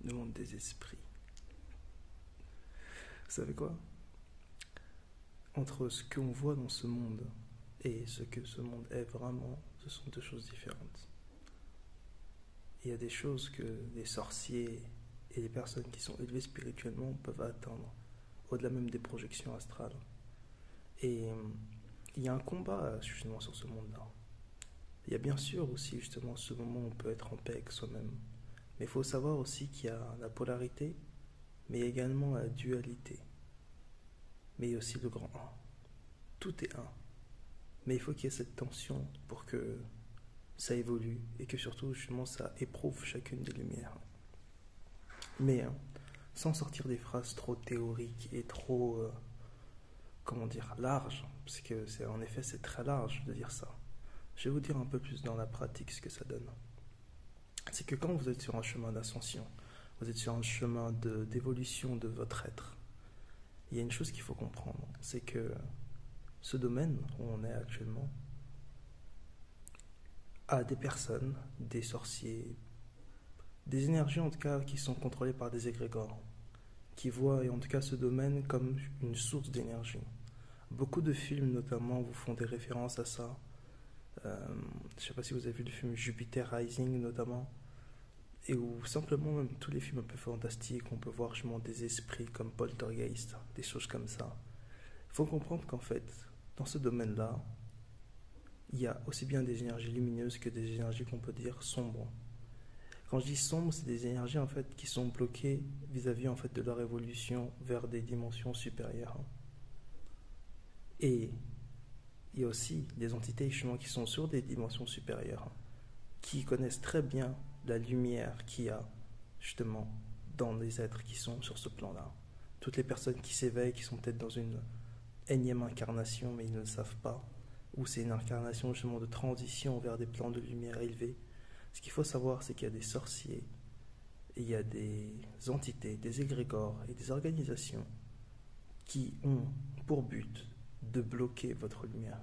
le monde des esprits. Vous savez quoi? Entre ce qu'on voit dans ce monde et ce que ce monde est vraiment, ce sont deux choses différentes. Il y a des choses que les sorciers et les personnes qui sont élevées spirituellement peuvent atteindre, au-delà même des projections astrales. Et il y a un combat justement sur ce monde-là. Il y a bien sûr aussi justement ce moment où on peut être en paix avec soi-même. Mais il faut savoir aussi qu'il y a la polarité, mais également la dualité. Mais il y a aussi le grand un. Tout est un. Mais il faut qu'il y ait cette tension pour que ça évolue et que surtout justement ça éprouve chacune des lumières. Mais sans sortir des phrases trop théoriques et trop, comment dire, larges, parce que c'est en effet c'est très large de dire ça. Je vais vous dire un peu plus dans la pratique ce que ça donne. C'est que quand vous êtes sur un chemin d'ascension, vous êtes sur un chemin d'évolution de votre être, il y a une chose qu'il faut comprendre, c'est que ce domaine où on est actuellement a des personnes, des sorciers, des énergies en tout cas qui sont contrôlées par des égrégores, qui voient en tout cas ce domaine comme une source d'énergie. Beaucoup de films notamment vous font des références à ça. Je ne sais pas si vous avez vu le film Jupiter Rising notamment, et où simplement même tous les films un peu fantastiques, on peut voir justement des esprits comme Poltergeist, des choses comme ça. Il faut comprendre qu'en fait, dans ce domaine-là, il y a aussi bien des énergies lumineuses que des énergies qu'on peut dire sombres. Quand je dis sombres, c'est des énergies en fait qui sont bloquées vis-à-vis en fait de leur évolution vers des dimensions supérieures. Et il y a aussi des entités justement qui sont sur des dimensions supérieures, qui connaissent très bien la lumière qu'il y a justement dans les êtres qui sont sur ce plan-là. Toutes les personnes qui s'éveillent, qui sont peut-être dans une énième incarnation, mais ils ne le savent pas, ou c'est une incarnation justement de transition vers des plans de lumière élevés. Ce qu'il faut savoir, c'est qu'il y a des sorciers, et il y a des entités, des égrégores et des organisations qui ont pour but de bloquer votre lumière.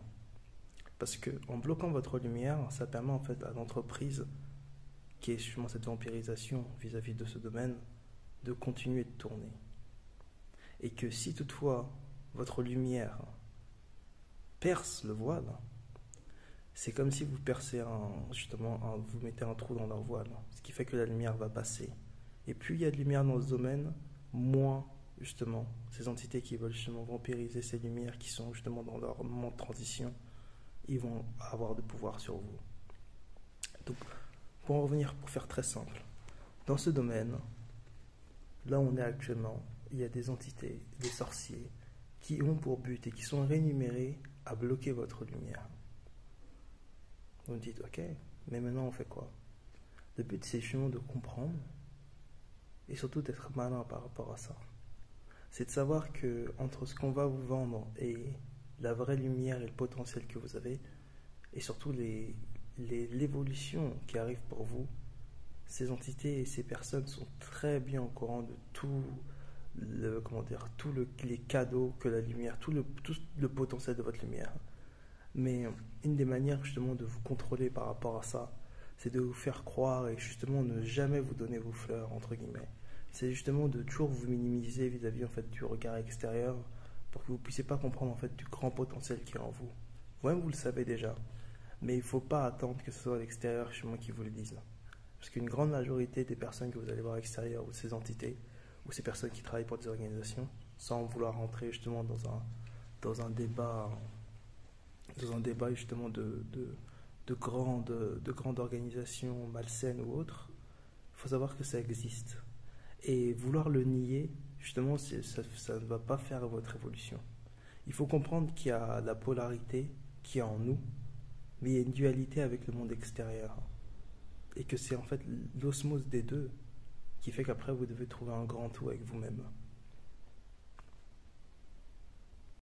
Parce que en bloquant votre lumière, ça permet en fait à l'entreprise, qui est justement cette vampirisation vis-à-vis de ce domaine, de continuer de tourner. Et que si toutefois votre lumière perce le voile, c'est comme si vous percez vous mettez un trou dans leur voile, ce qui fait que la lumière va passer. Et plus il y a de lumière dans ce domaine, moins justement ces entités qui veulent justement vampiriser ces lumières qui sont justement dans leur moment de transition, ils vont avoir de pouvoir sur vous. Donc, pour en revenir, pour faire très simple, dans ce domaine, là où on est actuellement, il y a des entités, des sorciers, qui ont pour but et qui sont rémunérés à bloquer votre lumière. Vous me dites, ok, mais maintenant on fait quoi? Le but c'est justement de comprendre et surtout d'être malin par rapport à ça. C'est de savoir que entre ce qu'on va vous vendre et la vraie lumière et le potentiel que vous avez, et surtout l'évolution qui arrive pour vous, ces entités et ces personnes sont très bien au courant de tous les cadeaux que la lumière, tout le potentiel de votre lumière. Mais une des manières justement de vous contrôler par rapport à ça, c'est de vous faire croire et justement ne jamais vous donner vos fleurs, entre guillemets. C'est justement de toujours vous minimiser vis-à-vis en fait du regard extérieur pour que vous ne puissiez pas comprendre en fait du grand potentiel qui est en vous. Vous-même vous le savez déjà, mais il ne faut pas attendre que ce soit à l'extérieur justement qui vous le dise. Parce qu'une grande majorité des personnes que vous allez voir à l'extérieur, ou ces entités, ou ces personnes qui travaillent pour des organisations, sans vouloir rentrer justement dans un débat justement de grandes organisations malsaines ou autres, il faut savoir que ça existe. Et vouloir le nier, justement, ça ne va pas faire votre évolution. Il faut comprendre qu'il y a la polarité qui est en nous, mais il y a une dualité avec le monde extérieur. Et que c'est en fait l'osmose des deux qui fait qu'après vous devez trouver un grand tout avec vous-même.